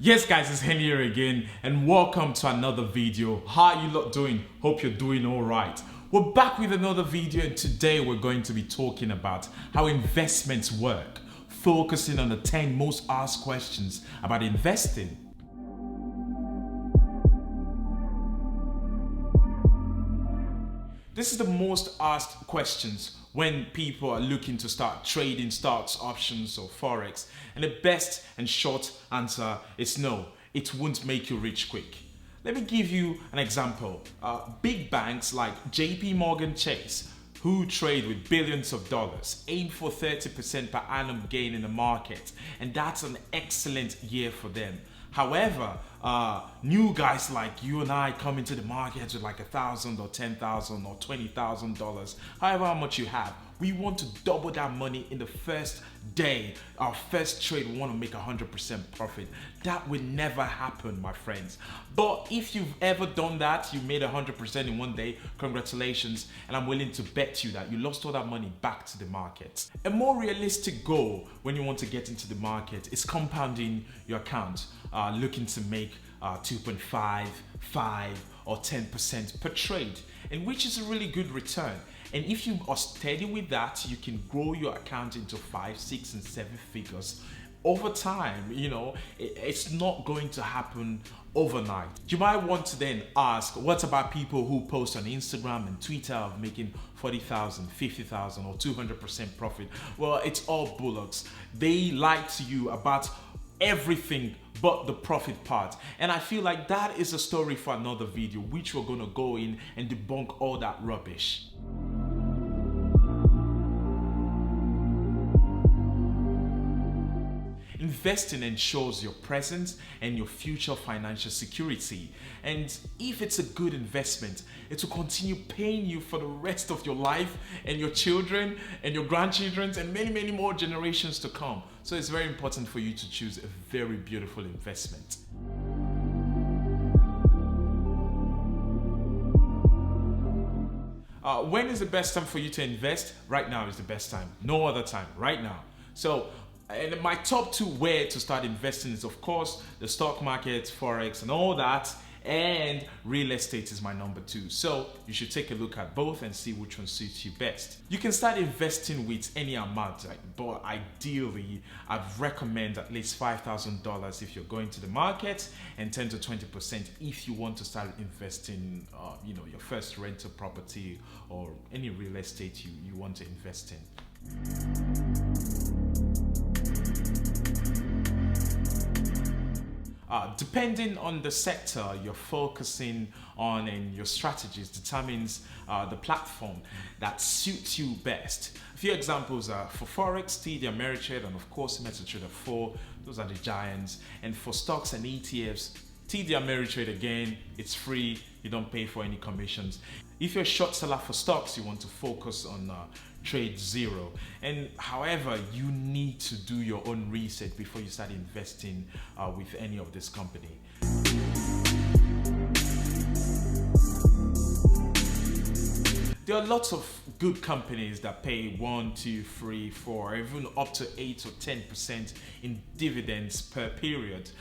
Yes guys, it's Henry here again and welcome to another video. How are you lot doing? Hope you're doing alright. We're back with another video and today we're going to be talking about how investments work, focusing on the 10 most asked questions about investing. This is the most asked questions when people are looking to start trading stocks, options or forex, and the best and short answer is no, it won't make you rich quick. Let me give you an example. Big banks like JP Morgan Chase, who trade with billions of dollars, aim for 30% per annum gain in the market, and that's an excellent year for them. However, new guys like you and I come into the market with like $1,000 or $10,000 or $20,000, however much you have, we want to double that money in the first day. Our first trade, we want to make 100% profit. That will never happen, my friends. But if you've ever done that, you made 100% in one day, congratulations. And I'm willing to bet you that you lost all that money back to the market. A more realistic goal when you want to get into the market is compounding your account, looking to make 2.5, 5 or 10% per trade, and which is a really good return. And if you are steady with that, you can grow your account into 5, 6 and 7 figures over time. You know, it's not going to happen overnight. You might want to then ask, what about people who post on Instagram and Twitter of making 40,000, 50,000 or 200% profit? Well, it's all bullocks. They lie to you about everything but the profit part, and I feel like that is a story for another video, which we're going to go in and debunk all that rubbish. Investing ensures your present and your future financial security, and if it's a good investment, it will continue paying you for the rest of your life and your children and your grandchildren and many more generations to come. So it's very important for you to choose a very beautiful investment. When is the best time for you to invest? Right now is the best time. No other time. Right now. So, and my top 2 where to start investing is, of course, the stock market, forex, and all that. And real estate is my number 2. So you should take a look at both and see which one suits you best. You can start investing with any amount, but ideally, I'd recommend at least $5,000 if you're going to the market, and 10 to 20% if you want to start investing, your first rental property or any real estate you want to invest in. Depending on the sector you're focusing on and your strategies determines the platform that suits you best. A few examples are for Forex, TD Ameritrade, and of course MetaTrader 4. Those are the giants. And for stocks and ETFs, TD Ameritrade, again, it's free. You don't pay for any commissions. If you're a short seller for stocks, you want to focus on Trade Zero. And however, you need to do your own research before you start investing with any of this company. There are lots of good companies that pay 1, 2, 3, 4, even up to 8 or 10% in dividends per period.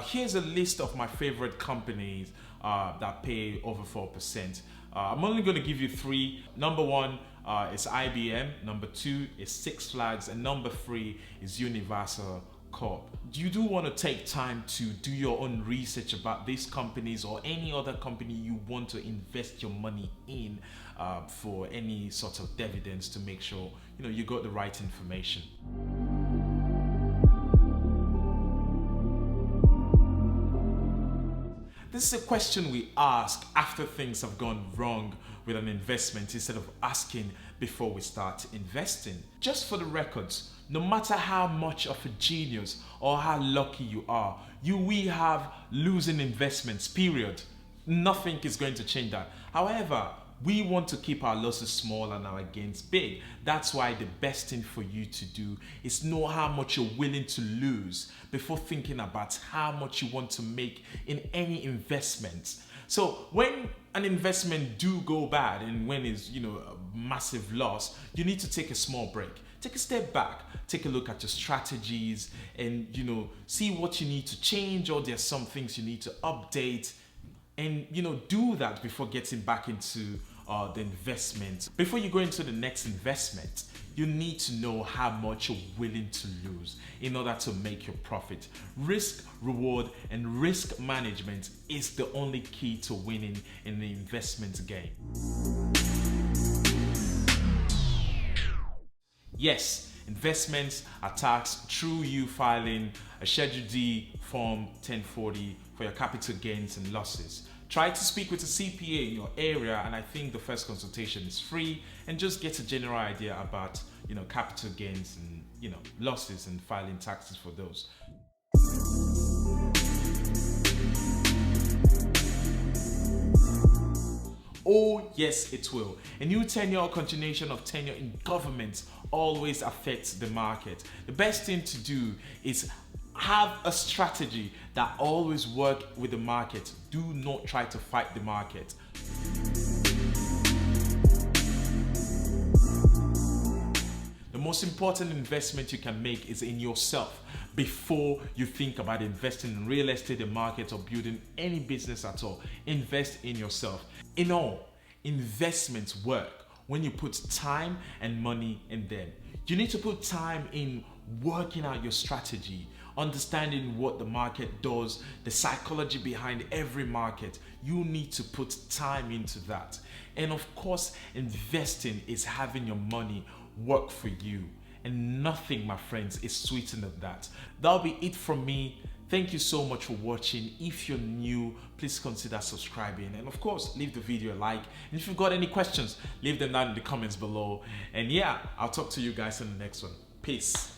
Here's a list of my favorite companies that pay over 4%. I'm only going to give you 3. Number 1 is IBM, number 2 is Six Flags, and number 3 is Universal Corp. You do want to take time to do your own research about these companies or any other company you want to invest your money in for any sort of dividends, to make sure you got the right information. This is a question we ask after things have gone wrong with an investment, instead of asking before we start investing. Just for the records, no matter how much of a genius or how lucky you are, you will have losing investments, period. Nothing is going to change that. However, we want to keep our losses small and our gains big. That's why the best thing for you to do is know how much you're willing to lose before thinking about how much you want to make in any investments. So when an investment do go bad and when it's a massive loss, you need to take a small break. take a step back, take a look at your strategies, and see what you need to change, or there's some things you need to update, and do that before getting back into the investment. Before you go into the next investment, you need to know how much you're willing to lose in order to make your profit. Risk, reward, and risk management is the only key to winning in the investment game. Yes, investments are taxed through you filing a Schedule D Form 1040 for your capital gains and losses. Try to speak with a CPA in your area, and I think the first consultation is free, and just get a general idea about capital gains and losses and filing taxes for those. Oh yes, it will. A new tenure or continuation of tenure in government always affects the market. The best thing to do is have a strategy that always works with the market. Do not try to fight the market. The most important investment you can make is in yourself. Before you think about investing in real estate, the market, or building any business at all, invest in yourself. In all, investments work when you put time and money in them. You need to put time in working out your strategy, understanding what the market does, the psychology behind every market. You need to put time into that. And of course, investing is having your money work for you. And nothing, my friends, is sweeter than that. That'll be it from me. Thank you so much for watching. If you're new, please consider subscribing, and of course leave the video a like, and if you've got any questions, leave them down in the comments below. And yeah, I'll talk to you guys in the next one. Peace.